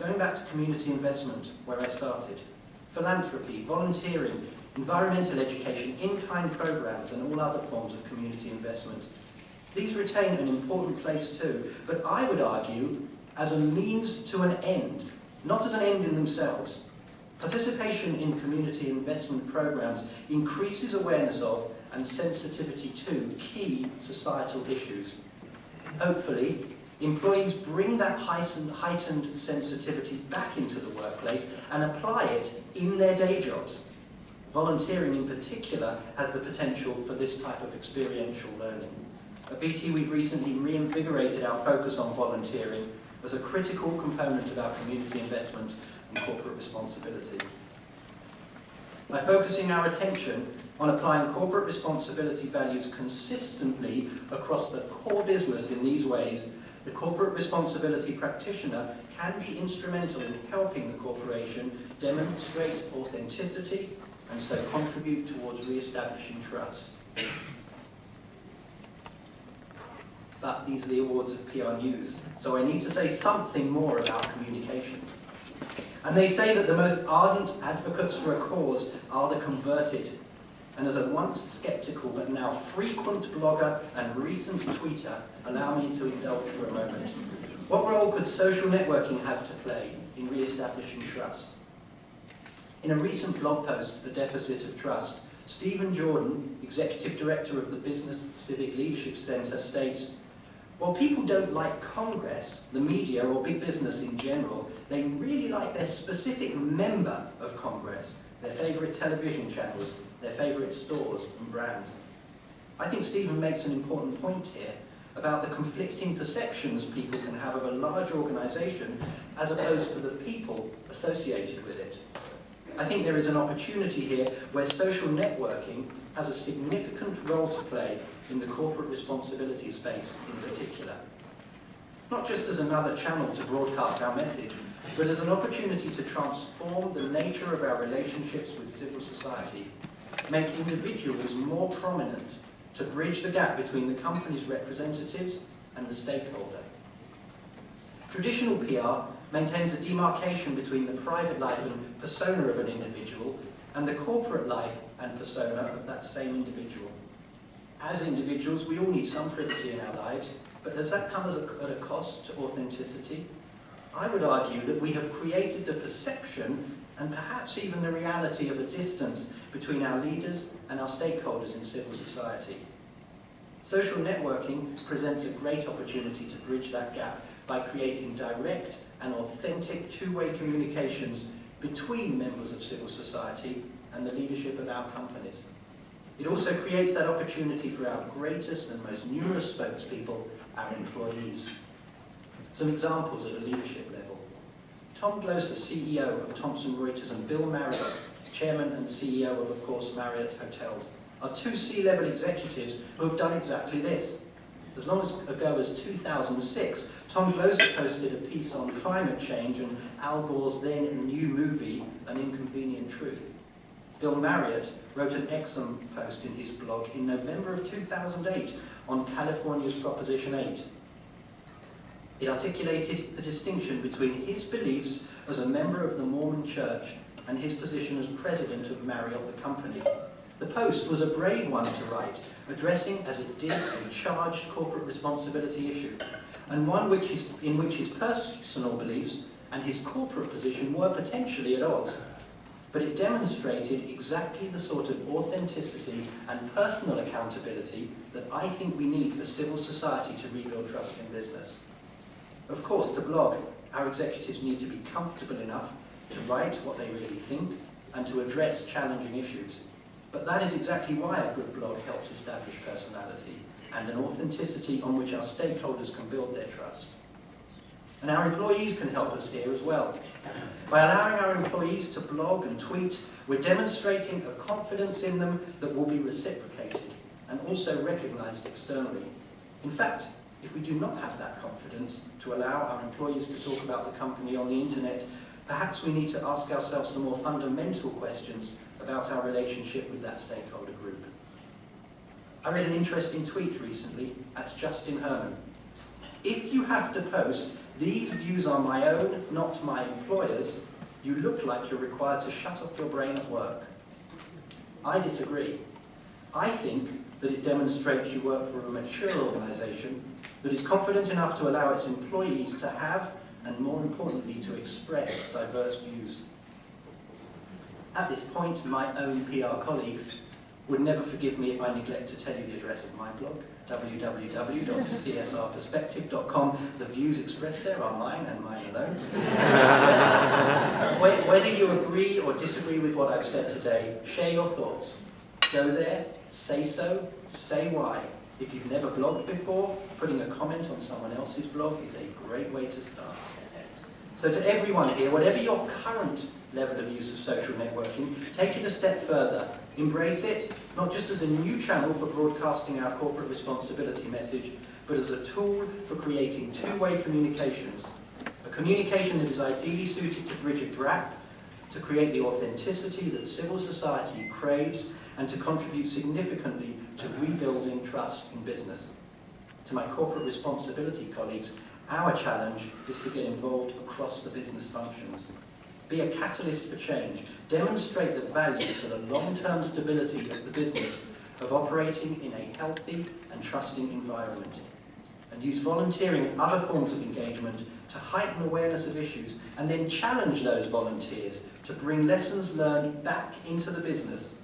Going back to community investment, where I started, philanthropy, volunteering, environmental education, in-kind programs, and all other forms of community investment. These retain an important place too, but I would argue as a means to an end, not as an end in themselves. Participation in community investment programs increases awareness of and sensitivity to key societal issues. Hopefully, employees bring that heightened sensitivity back into the workplace and apply it in their day jobs. Volunteering in particular has the potential for this type of experiential learning. At BT, we've recently reinvigorated our focus on volunteering as a critical component of our community investment and corporate responsibility. By focusing our attention on applying corporate responsibility values consistently across the core business in these ways, the corporate responsibility practitioner can be instrumental in helping the corporation demonstrate authenticity and so contribute towards re-establishing trust. But these are the awards of PR News, so I need to say something more about communications. And they say that the most ardent advocates for a cause are the converted. And as a once sceptical but now frequent blogger and recent tweeter, allow me to indulge for a moment. What role could social networking have to play in re-establishing trust? In a recent blog post, The Deficit of Trust, Stephen Jordan, Executive Director of the Business Civic Leadership Centre, states, "While people don't like Congress, the media, or big business in general, they really like their specific member of Congress, their favourite television channels, their favourite stores and brands." I think Stephen makes an important point here about the conflicting perceptions people can have of a large organisation as opposed to the people associated with it. I think there is an opportunity here where social networking has a significant role to play in the corporate responsibility space in particular. Not just as another channel to broadcast our message, but as an opportunity to transform the nature of our relationships with civil society, make individuals more prominent, to bridge the gap between the company's representatives and the stakeholder. Traditional PR maintains a demarcation between the private life and persona of an individual and the corporate life and persona of that same individual. As individuals, we all need some privacy in our lives, but does that come at a cost to authenticity? I would argue that we have created the perception and perhaps even the reality of a distance between our leaders and our stakeholders in civil society. Social networking presents a great opportunity to bridge that gap by creating direct and authentic two-way communications between members of civil society and the leadership of our companies. It also creates that opportunity for our greatest and most numerous spokespeople, our employees. Some examples at a leadership level. Tom Gloser, CEO of Thomson Reuters, and Bill Marriott, Chairman and CEO of course, Marriott Hotels, are two C-level executives who have done exactly this. As long ago as 2006, Tom Gloser posted a piece on climate change and Al Gore's then new movie, An Inconvenient Truth. Bill Marriott wrote an excellent post in his blog in November of 2008 on California's Proposition 8. It articulated the distinction between his beliefs as a member of the Mormon Church and his position as president of Marriott, the company. The post was a brave one to write, addressing as it did a charged corporate responsibility issue, and one in which his personal beliefs and his corporate position were potentially at odds. But it demonstrated exactly the sort of authenticity and personal accountability that I think we need for civil society to rebuild trust in business. Of course, to blog, our executives need to be comfortable enough to write what they really think and to address challenging issues. But that is exactly why a good blog helps establish personality and an authenticity on which our stakeholders can build their trust. And our employees can help us here as well. By allowing our employees to blog and tweet, we're demonstrating a confidence in them that will be reciprocated and also recognized externally. In fact, if we do not have that confidence to allow our employees to talk about the company on the internet, perhaps we need to ask ourselves some more fundamental questions about our relationship with that stakeholder group. I read an interesting tweet recently at Justin Herman. If you have to post These views are my own, not my employer's. You look like you're required to shut off your brain at work. I disagree. I think that it demonstrates you work for a mature organisation that is confident enough to allow its employees to have, and more importantly, to express diverse views. At this point, my own PR colleagues would never forgive me if I neglect to tell you the address of my blog, www.csrperspective.com. The views expressed there are mine and mine alone. Whether you agree or disagree with what I've said today, share your thoughts. Go there, say so, say why. If you've never blogged before, putting a comment on someone else's blog is a great way to start. So to everyone here, whatever your current level of use of social networking, take it a step further. Embrace it, not just as a new channel for broadcasting our corporate responsibility message, but as a tool for creating two-way communications. A communication that is ideally suited to bridge a gap, to create the authenticity that civil society craves, and to contribute significantly to rebuilding trust in business. To my corporate responsibility colleagues, our challenge is to get involved across the business functions. Be a catalyst for change. Demonstrate the value for the long-term stability of the business of operating in a healthy and trusting environment. And use volunteering and other forms of engagement to heighten awareness of issues, and then challenge those volunteers to bring lessons learned back into the business.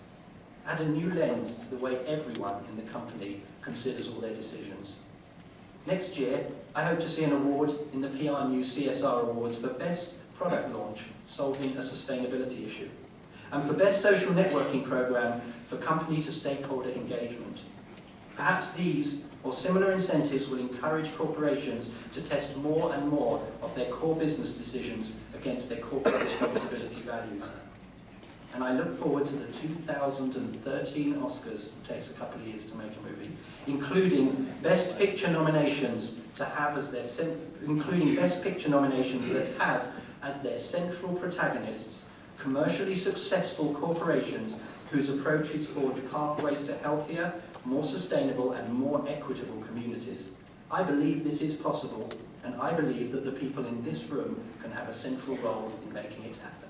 Add a new lens to the way everyone in the company considers all their decisions. Next year, I hope to see an award in the PR News CSR Awards for Best Product Launch solving a sustainability issue, and for Best Social Networking Programme for company to stakeholder engagement. Perhaps these or similar incentives will encourage corporations to test more and more of their core business decisions against their corporate responsibility values. And I look forward to the 2013 Oscars, it takes a couple of years to make a movie, including Best Picture nominations that have as their central protagonists commercially successful corporations whose approaches forge pathways to healthier, more sustainable and more equitable communities. I believe this is possible, and I believe that the people in this room can have a central role in making it happen.